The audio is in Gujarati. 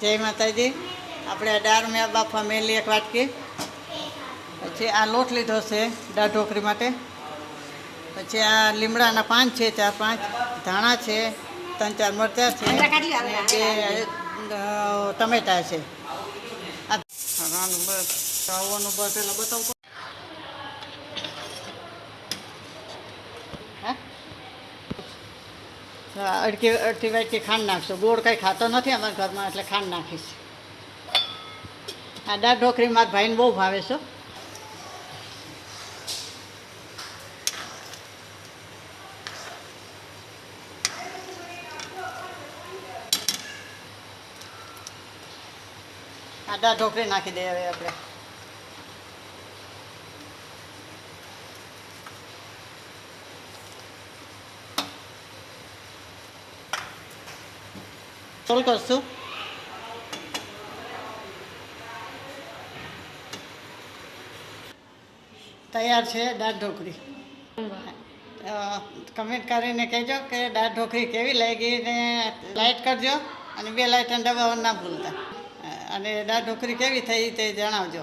જય માતાજી. આપણે દાળ મેં બાફવા મેલી એક વાટકી. પછી આ લોટ લીધો છે દાળ ઢોકળી માટે. પછી આ લીમડાના પાન છે 4-5, ધાણા છે, 3-4 મરચાં છે અને 2 ટમેટા છે. બસ ચાવવાનું બસ એટલે બતાવું. અડધી વાટકી ખાંડ નાખશો. ગોળ કંઈ ખાતો નથી અમારા ઘરમાં, એટલે ખાંડ નાખીશ. આ દાળ ઢોકળી મારા ભાઈને બહુ ભાવે છે. આ દાળ ઢોકળી નાખી દઈએ હવે આપણે. સોલ કરશું. તૈયાર છે દાળ ઢોકળી. કમેન્ટ કરીને કહેજો કે દાળ ઢોકળી કેવી લાગી ને લાઈક કરજો અને 2 લાઇકન દબાવવાનું ના ભૂલતા. અને દાળ ઢોકળી કેવી થઈ તે જણાવજો.